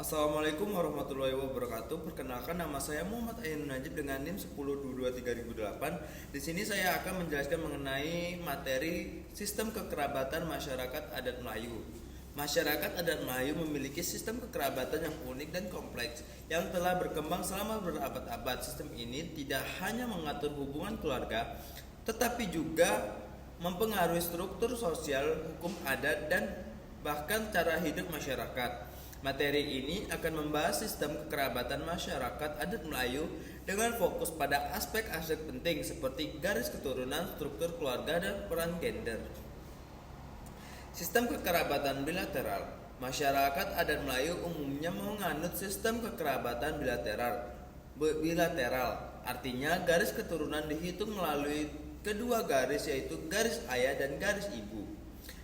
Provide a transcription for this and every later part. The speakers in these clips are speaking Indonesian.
Assalamualaikum warahmatullahi wabarakatuh. Perkenalkan, nama saya Muhammad Ainun Najib dengan NIM 10223008. Di sini saya akan menjelaskan mengenai materi sistem kekerabatan masyarakat adat Melayu. Masyarakat adat Melayu memiliki sistem kekerabatan yang unik dan kompleks yang telah berkembang selama berabad-abad. Sistem ini tidak hanya mengatur hubungan keluarga, tetapi juga mempengaruhi struktur sosial, hukum adat, dan bahkan cara hidup masyarakat. Materi ini akan membahas sistem kekerabatan masyarakat adat Melayu dengan fokus pada aspek-aspek penting seperti garis keturunan, struktur keluarga, dan peran gender. Sistem kekerabatan bilateral. Masyarakat adat Melayu umumnya menganut sistem kekerabatan bilateral. Artinya garis keturunan dihitung melalui kedua garis, yaitu garis ayah dan garis ibu.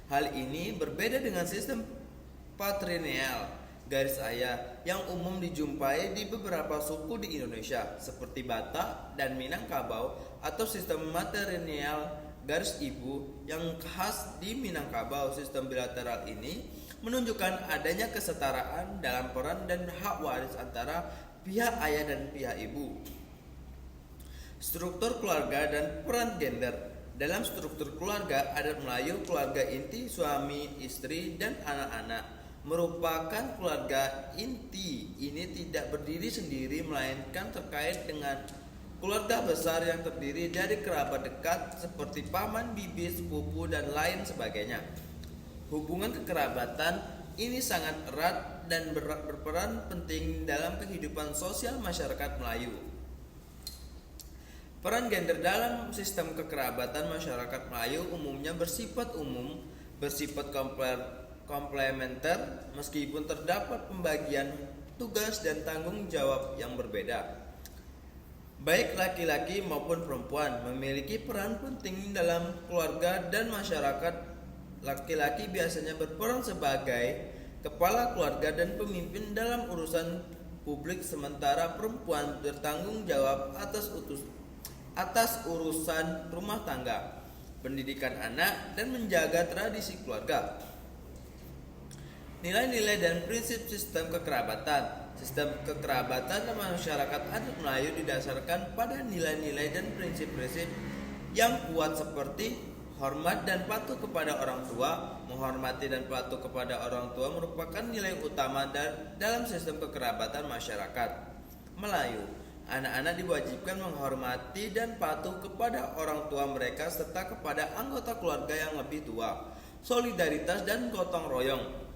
Hal ini berbeda dengan sistem patrilineal garis ayah yang umum dijumpai di beberapa suku di Indonesia seperti Batak dan Minangkabau, atau sistem matrilineal garis ibu yang khas di Minangkabau. Sistem bilateral ini menunjukkan adanya kesetaraan dalam peran dan hak waris antara pihak ayah dan pihak ibu. Struktur keluarga dan peran gender. Dalam struktur keluarga adat Melayu, keluarga inti suami, istri, dan anak-anak merupakan keluarga inti. Ini tidak berdiri sendiri, melainkan terkait dengan keluarga besar yang terdiri dari kerabat dekat seperti paman, bibi, sepupu, dan lain sebagainya. Hubungan kekerabatan ini sangat erat dan berperan penting dalam kehidupan sosial masyarakat Melayu. Peran gender dalam sistem kekerabatan masyarakat Melayu umumnya bersifat komplementer, meskipun terdapat pembagian tugas dan tanggung jawab yang berbeda. Baik laki-laki maupun perempuan memiliki peran penting dalam keluarga dan masyarakat. Laki-laki biasanya berperan sebagai kepala keluarga dan pemimpin dalam urusan publik, sementara perempuan bertanggung jawab atas urusan rumah tangga, pendidikan anak, dan menjaga tradisi keluarga. Nilai-nilai dan prinsip sistem kekerabatan. Sistem kekerabatan masyarakat adat Melayu didasarkan pada nilai-nilai dan prinsip-prinsip yang kuat seperti hormat dan patuh kepada orang tua. Menghormati dan patuh kepada orang tua merupakan nilai utama dalam sistem kekerabatan masyarakat Melayu. Anak-anak diwajibkan menghormati dan patuh kepada orang tua mereka serta kepada anggota keluarga yang lebih tua. Solidaritas dan gotong royong.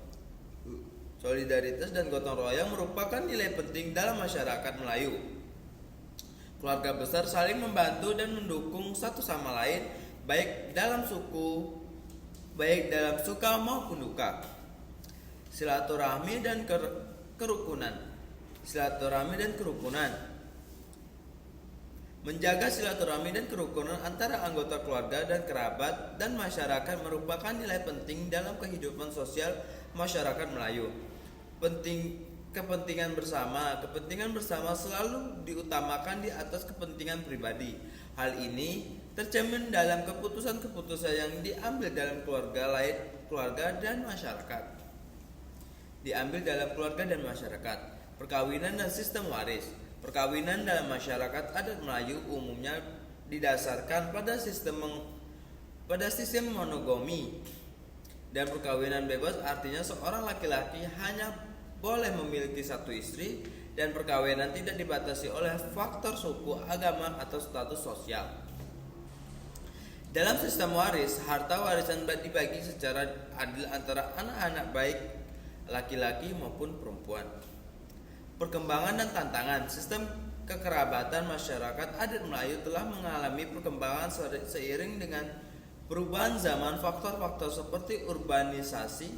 Solidaritas dan gotong royong merupakan nilai penting dalam masyarakat Melayu. Keluarga besar saling membantu dan mendukung satu sama lain, baik dalam suka maupun duka. Silaturahmi dan kerukunan. Silaturahmi dan kerukunan. Menjaga silaturahmi dan kerukunan antara anggota keluarga dan kerabat dan masyarakat merupakan nilai penting dalam kehidupan sosial masyarakat Melayu. Kepentingan bersama selalu diutamakan di atas kepentingan pribadi. Hal ini tercermin dalam keputusan-keputusan yang diambil dalam keluarga dan masyarakat. Perkawinan dan sistem waris. Perkawinan dalam masyarakat adat Melayu umumnya didasarkan pada sistem monogami dan perkawinan bebas, artinya seorang laki-laki hanya boleh memiliki satu istri dan perkawinan tidak dibatasi oleh faktor suku, agama, atau status sosial. Dalam sistem waris, harta warisan dibagi secara adil antara anak-anak baik laki-laki maupun perempuan. Perkembangan dan tantangan. Sistem kekerabatan masyarakat adat Melayu telah mengalami perkembangan seiring dengan perubahan zaman. Faktor-faktor seperti urbanisasi,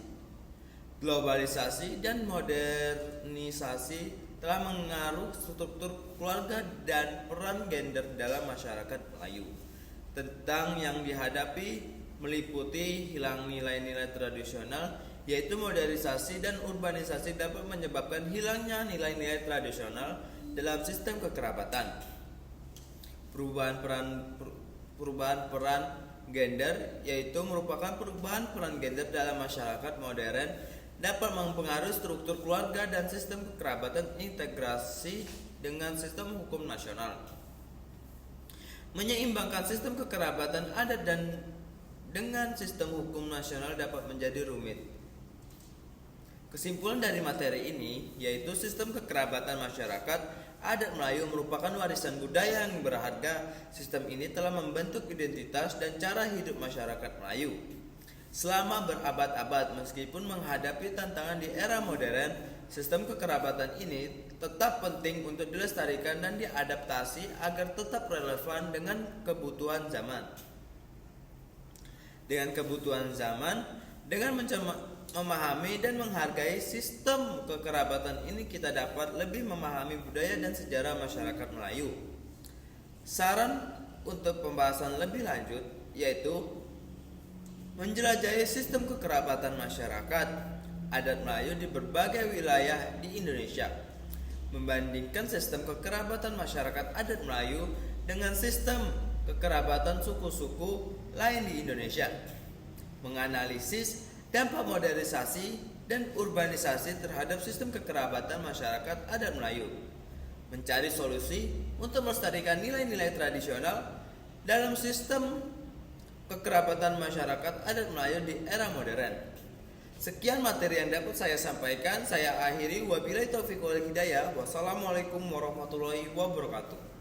globalisasi, dan modernisasi telah mengaruh struktur keluarga dan peran gender dalam masyarakat Melayu. Tentang yang dihadapi meliputi hilang nilai-nilai tradisional, yaitu modernisasi dan urbanisasi dapat menyebabkan hilangnya nilai-nilai tradisional dalam sistem kekerabatan. Perubahan peran gender, yaitu merupakan perubahan peran gender dalam masyarakat modern dapat mempengaruhi struktur keluarga dan sistem kekerabatan integrasi dengan sistem hukum nasional. Menyeimbangkan sistem kekerabatan adat dan dengan sistem hukum nasional dapat menjadi rumit. Kesimpulan dari materi ini yaitu sistem kekerabatan masyarakat adat Melayu merupakan warisan budaya yang berharga. Sistem ini telah membentuk identitas dan cara hidup masyarakat Melayu selama berabad-abad. Meskipun menghadapi tantangan di era modern, sistem kekerabatan ini tetap penting untuk dilestarikan dan diadaptasi agar tetap relevan dengan kebutuhan zaman. Dengan memahami dan menghargai sistem kekerabatan ini, kita dapat lebih memahami budaya dan sejarah masyarakat Melayu. Saran untuk pembahasan lebih lanjut yaitu menjelajahi sistem kekerabatan masyarakat adat Melayu di berbagai wilayah di Indonesia, membandingkan sistem kekerabatan masyarakat adat Melayu dengan sistem kekerabatan suku-suku lain di Indonesia, menganalisis dampak modernisasi dan urbanisasi terhadap sistem kekerabatan masyarakat adat Melayu, mencari solusi untuk melestarikan nilai-nilai tradisional dalam sistem kekerabatan masyarakat adat Melayu di era modern. Sekian materi yang dapat saya sampaikan. Saya akhiri, wabillahi taufiq wal hidayah. Wassalamualaikum warahmatullahi wabarakatuh.